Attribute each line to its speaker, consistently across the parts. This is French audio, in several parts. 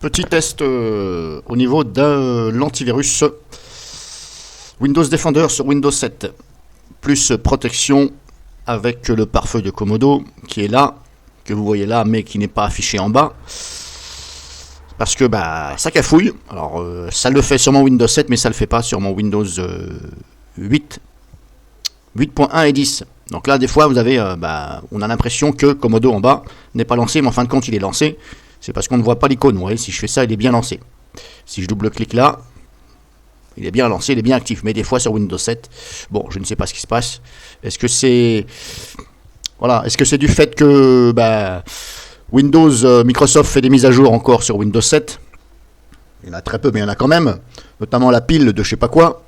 Speaker 1: Petit test au niveau de l'antivirus Windows Defender sur Windows 7, plus protection avec le pare-feu de Comodo qui est là, que vous voyez là, mais qui n'est pas affiché en bas. Parce que ça cafouille. Alors ça le fait sur mon Windows 7, mais ça le fait pas sur mon Windows 8, 8.1 et 10. Donc là, des fois, vous avez, on a l'impression que Comodo en bas n'est pas lancé, mais en fin de compte, il est lancé. C'est parce qu'on ne voit pas l'icône. Vous voyez, si je fais ça, il est bien lancé. Si je double-clique là, il est bien lancé, il est bien actif. Mais des fois, sur Windows 7, bon, je ne sais pas ce qui se passe. Est-ce que c'est... Voilà, est-ce que c'est du fait que Windows, Microsoft fait des mises à jour encore sur Windows 7? Il y en a très peu, mais il y en a quand même. Notamment la pile de je sais pas quoi.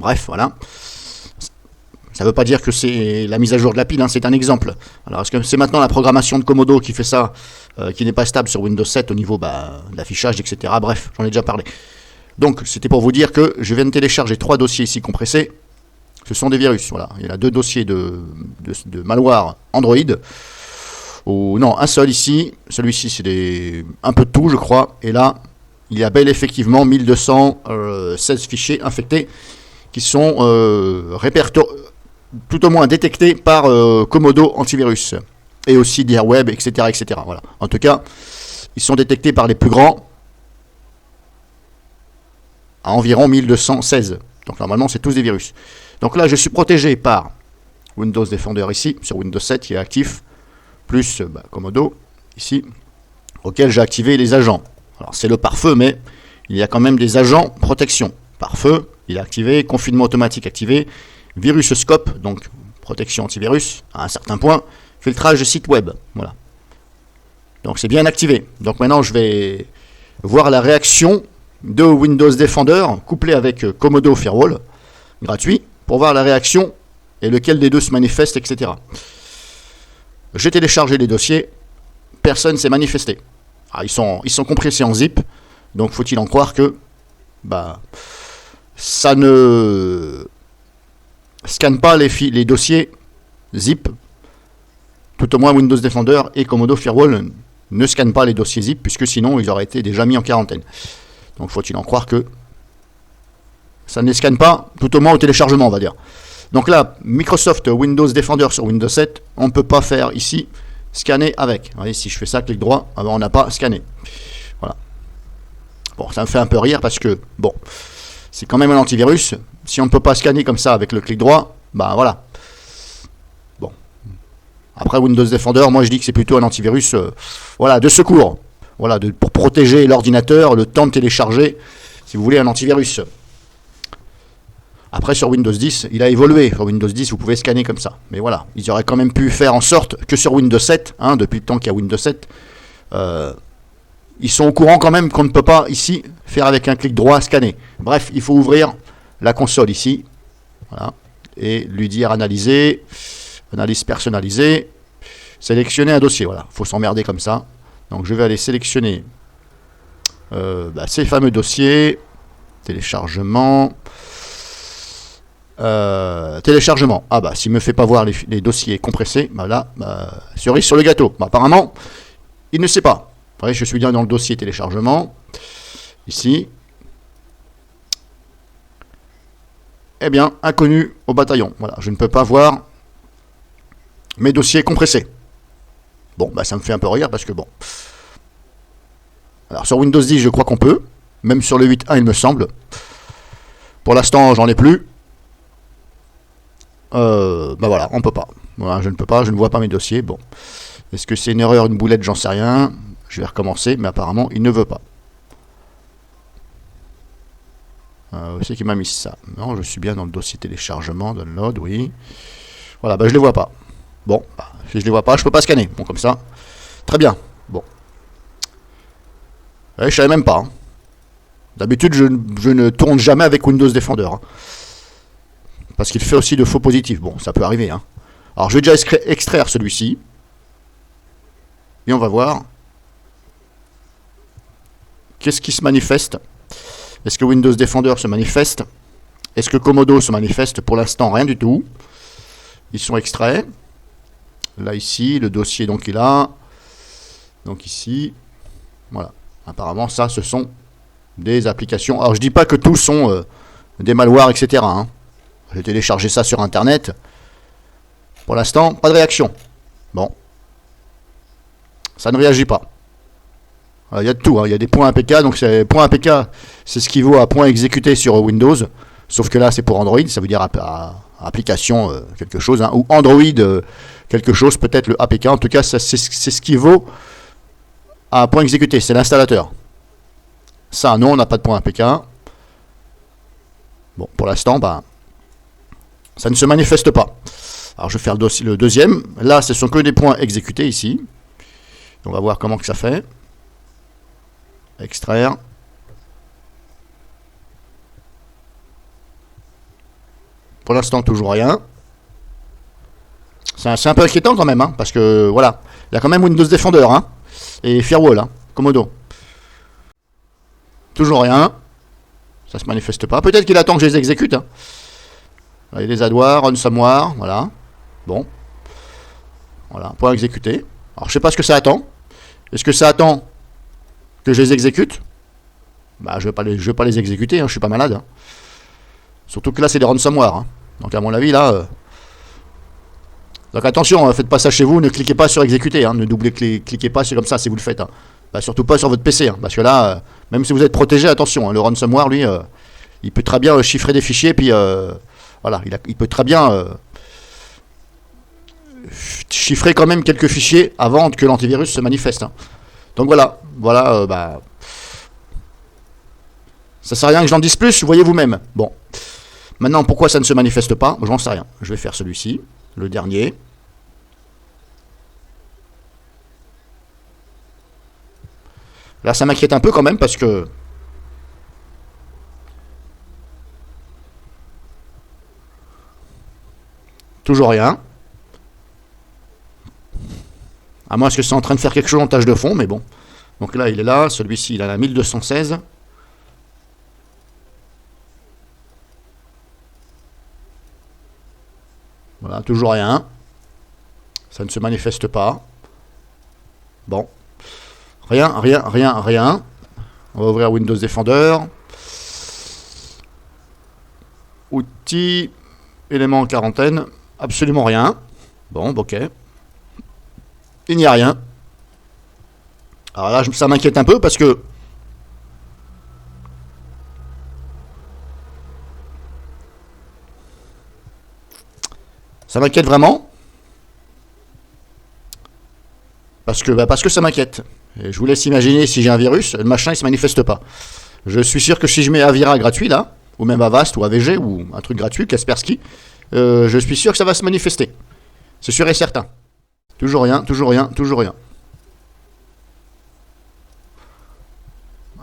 Speaker 1: Bref, voilà. Ça ne veut pas dire que c'est la mise à jour de la pile, hein, c'est un exemple. Alors, est-ce que c'est maintenant la programmation de Comodo qui fait ça, qui n'est pas stable sur Windows 7 au niveau de l'affichage, etc. Bref, j'en ai déjà parlé. Donc, c'était pour vous dire que je viens de télécharger 3 dossiers ici compressés. Ce sont des virus, voilà. Il y a 2 dossiers de malware Android. Non, un seul ici. Celui-ci, c'est un peu de tout, je crois. Et là, il y a bel effectivement 1216 fichiers infectés qui sont tout au moins détectés par Comodo Antivirus et aussi DiarWeb, etc., etc. Voilà. En tout cas, ils sont détectés par les plus grands à environ 1216. Donc normalement, c'est tous des virus. Donc là, je suis protégé par Windows Defender ici, sur Windows 7 qui est actif, plus Comodo ici, auquel j'ai activé les agents. Alors c'est le pare-feu, mais il y a quand même des agents protection. Pare-feu, il est activé, confinement automatique activé, Virus Scope, donc protection antivirus à un certain point, filtrage de site web, voilà. Donc c'est bien activé. Donc maintenant je vais voir la réaction de Windows Defender couplé avec Comodo Firewall, gratuit, pour voir la réaction et lequel des deux se manifeste, etc. J'ai téléchargé les dossiers, personne s'est manifesté. Alors, ils sont compressés en zip, donc faut-il en croire que ça ne scanne pas les dossiers zip, tout au moins Windows Defender et Comodo Firewall ne scannent pas les dossiers zip, puisque sinon ils auraient été déjà mis en quarantaine. Donc faut-il en croire que ça ne les scanne pas, tout au moins au téléchargement, on va dire. Donc là, Microsoft Windows Defender sur Windows 7, on ne peut pas faire ici scanner avec. Vous voyez, si je fais ça, clic droit, on n'a pas scanné. Voilà. Bon, ça me fait un peu rire parce que, bon, c'est quand même un antivirus. Si on ne peut pas scanner comme ça avec le clic droit, voilà. Bon. Après Windows Defender, moi je dis que c'est plutôt un antivirus de secours. Voilà, pour protéger l'ordinateur, le temps de télécharger, si vous voulez, un antivirus. Après, sur Windows 10, il a évolué. Sur Windows 10, vous pouvez scanner comme ça. Mais voilà, ils auraient quand même pu faire en sorte que sur Windows 7, depuis le temps qu'il y a Windows 7, ils sont au courant quand même qu'on ne peut pas, ici, faire avec un clic droit scanner. Bref, il faut ouvrir la console ici. Voilà. Et lui dire analyser, analyse personnalisée, sélectionner un dossier. Voilà, il faut s'emmerder comme ça. Donc je vais aller sélectionner ces fameux dossiers, téléchargement, téléchargement. S'il me fait pas voir les dossiers compressés, cerise sur le gâteau. Apparemment, il ne sait pas. Vous voyez, je suis bien dans le dossier téléchargement, ici. Eh bien, inconnu au bataillon. Voilà, je ne peux pas voir mes dossiers compressés. Bon, ça me fait un peu rire parce que bon. Alors sur Windows 10, je crois qu'on peut. Même sur le 8.1, il me semble. Pour l'instant, j'en ai plus. Voilà, on peut pas. Voilà, je ne peux pas, je ne vois pas mes dossiers. Bon. Est-ce que c'est une erreur, une boulette, j'en sais rien. Je vais recommencer, mais apparemment, il ne veut pas. Où c'est qui m'a mis ça? Non, je suis bien dans le dossier téléchargement, download, oui. Voilà, je les vois pas. Bon, si je les vois pas, je peux pas scanner. Bon, comme ça. Très bien. Bon. Je savais même pas. D'habitude, je ne tourne jamais avec Windows Defender. Parce qu'il fait aussi de faux positifs. Bon, ça peut arriver. Alors, je vais déjà extraire celui-ci. Et on va voir. Qu'est-ce qui se manifeste? Est-ce que Windows Defender se manifeste? Est-ce que Comodo se manifeste? Pour l'instant, rien du tout. Ils sont extraits. Là, ici, le dossier, donc, il a. Donc, ici. Voilà. Apparemment, ça, ce sont des applications. Alors, je dis pas que tous sont des malwares, etc. Hein. J'ai téléchargé ça sur Internet. Pour l'instant, pas de réaction. Bon. Ça ne réagit pas. Il y a de tout. Il y a des points APK. Donc, point APK, c'est ce qui vaut à point exécuté sur Windows. Sauf que là, c'est pour Android. Ça veut dire application quelque chose. Hein, ou Android quelque chose. Peut-être le APK. En tout cas, c'est ce qui vaut à point exécuté. C'est l'installateur. Ça, non, on n'a pas de point APK. Bon, pour l'instant, ça ne se manifeste pas. Alors, je vais faire le deuxième. Là, ce sont que des points exécutés ici. On va voir comment que ça fait. Extraire. Pour l'instant, toujours rien. C'est un peu inquiétant quand même, hein, parce que, voilà, il y a quand même Windows Defender, hein, et Firewall, hein, Comodo. Toujours rien. Ça se manifeste pas. Peut-être qu'il attend que je les exécute. Hein. Là, il y a des adwares, ransomware, voilà. Bon. Voilà, point exécuté. Alors, je sais pas ce que ça attend. Est-ce que ça attend que je les exécute? Je vais pas les exécuter, hein, je suis pas malade. Hein. Surtout que là, c'est des ransomware. Hein. Donc, à mon avis, là... Donc, attention, faites pas ça chez vous, ne cliquez pas sur exécuter. Hein, ne cliquez pas sur comme ça si vous le faites. Hein. Surtout pas sur votre PC. Hein, parce que là, même si vous êtes protégé, attention, hein, le ransomware, lui, il peut très bien chiffrer des fichiers, puis voilà, il peut très bien chiffrer quand même quelques fichiers avant que l'antivirus se manifeste. Hein. Donc voilà, ça sert à rien que j'en dise plus, voyez vous-même. Bon, maintenant pourquoi ça ne se manifeste pas, j'en sais rien. Je vais faire celui-ci, le dernier. Là, ça m'inquiète un peu quand même parce que toujours rien. À moins que c'est en train de faire quelque chose en tâche de fond, mais bon. Donc là, il est là. Celui-ci, il a la 1216. Voilà, toujours rien. Ça ne se manifeste pas. Bon. Rien. On va ouvrir Windows Defender. Outils. Éléments en quarantaine. Absolument rien. Bon, ok. Il n'y a rien. Alors là, ça m'inquiète un peu parce que ça m'inquiète vraiment. Parce que ça m'inquiète. Et je vous laisse imaginer si j'ai un virus, le machin il se manifeste pas. Je suis sûr que si je mets Avira gratuit là, ou même Avast ou AVG ou un truc gratuit, Kaspersky, je suis sûr que ça va se manifester. C'est sûr et certain. Toujours rien.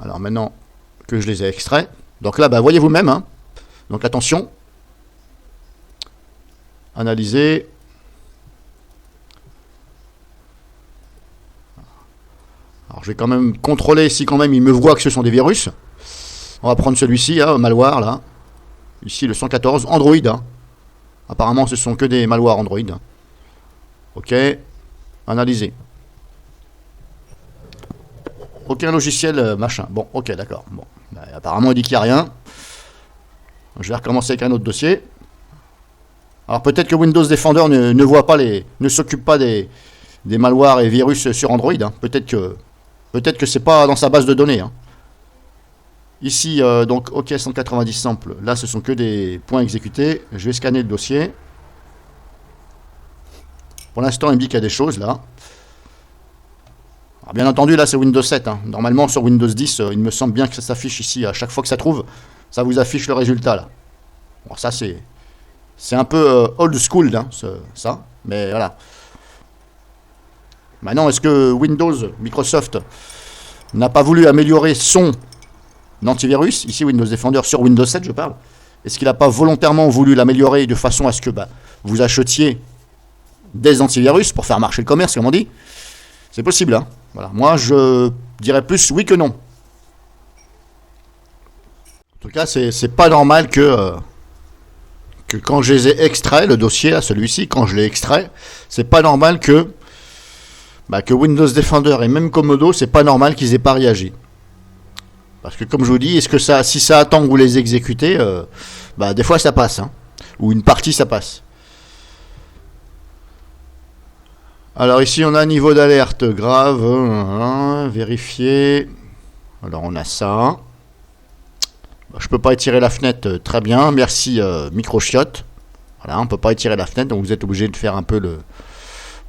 Speaker 1: Alors maintenant que je les ai extraits, donc là, voyez vous-même. Hein. Donc attention. Analyser. Alors je vais quand même contrôler si quand même il me voit que ce sont des virus. On va prendre celui-ci, hein, malware là. Ici le 114, Android. Hein. Apparemment ce sont que des malwares Android. Ok. Analyser. Aucun logiciel machin. Bon, ok, d'accord. Bon. Apparemment il dit qu'il n'y a rien. Je vais recommencer avec un autre dossier. Alors peut-être que Windows Defender ne voit pas ne s'occupe pas des malwares et virus sur Android. Hein. Peut-être que c'est pas dans sa base de données. Hein. Ici, donc, OK 190 samples. Là, ce sont que des points exécutés. Je vais scanner le dossier. Pour l'instant, il me dit qu'il y a des choses là. Alors, bien entendu, là, c'est Windows 7. Hein. Normalement, sur Windows 10, il me semble bien que ça s'affiche ici. À chaque fois que ça trouve, ça vous affiche le résultat là. Bon, ça, c'est un peu old school, hein, ça. Mais voilà. Maintenant, est-ce que Windows, Microsoft, n'a pas voulu améliorer son antivirus? Ici, Windows Defender sur Windows 7, je parle. Est-ce qu'il n'a pas volontairement voulu l'améliorer de façon à ce que vous achetiez des antivirus pour faire marcher le commerce, comme on dit? C'est possible, hein. Voilà. Moi, je dirais plus oui que non. En tout cas, c'est pas normal que quand je les ai extraits, le dossier, là, celui-ci, quand je l'ai extrait, c'est pas normal que Windows Defender et même Comodo, c'est pas normal qu'ils aient pas réagi. Parce que comme je vous dis, est-ce que ça, si ça attend que vous les exécutez, bah, des fois ça passe, hein. Ou une partie ça passe. Alors ici on a un niveau d'alerte grave, vérifier. Alors on a ça. Je peux pas étirer la fenêtre, très bien, merci Microchiotte. Voilà, on peut pas étirer la fenêtre, donc vous êtes obligé de faire un peu le...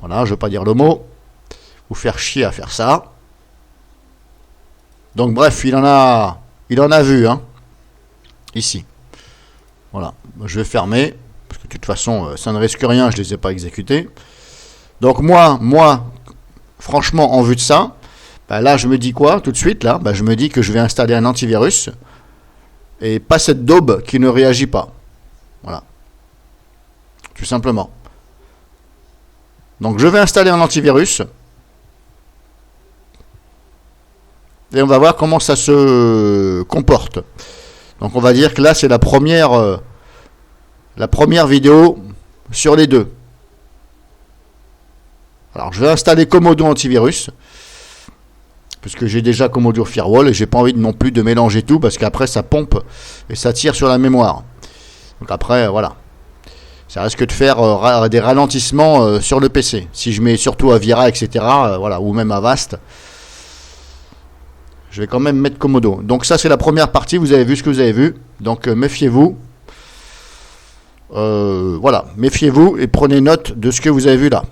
Speaker 1: Voilà, je veux pas dire le mot. Vous faire chier à faire ça. Donc bref, il en a vu, hein. Ici. Voilà, je vais fermer, parce que de toute façon, ça ne risque rien, je les ai pas exécutés. Donc moi, franchement, en vue de ça, bah là, je me dis quoi, tout de suite, là, bah, je me dis que je vais installer un antivirus, et pas cette daube qui ne réagit pas. Voilà. Tout simplement. Donc je vais installer un antivirus, et on va voir comment ça se comporte. Donc on va dire que là, c'est la première vidéo sur les deux. Alors je vais installer Comodo Antivirus, puisque j'ai déjà Comodo Firewall, et j'ai pas envie non plus de mélanger tout, parce qu'après ça pompe, et ça tire sur la mémoire. Donc après, voilà. Ça risque de faire des ralentissements sur le PC. Si je mets surtout Avira, etc., voilà, ou même Avast, je vais quand même mettre Comodo. Donc ça, c'est la première partie. Vous avez vu ce que vous avez vu. Donc méfiez-vous. Voilà, méfiez-vous et prenez note de ce que vous avez vu là.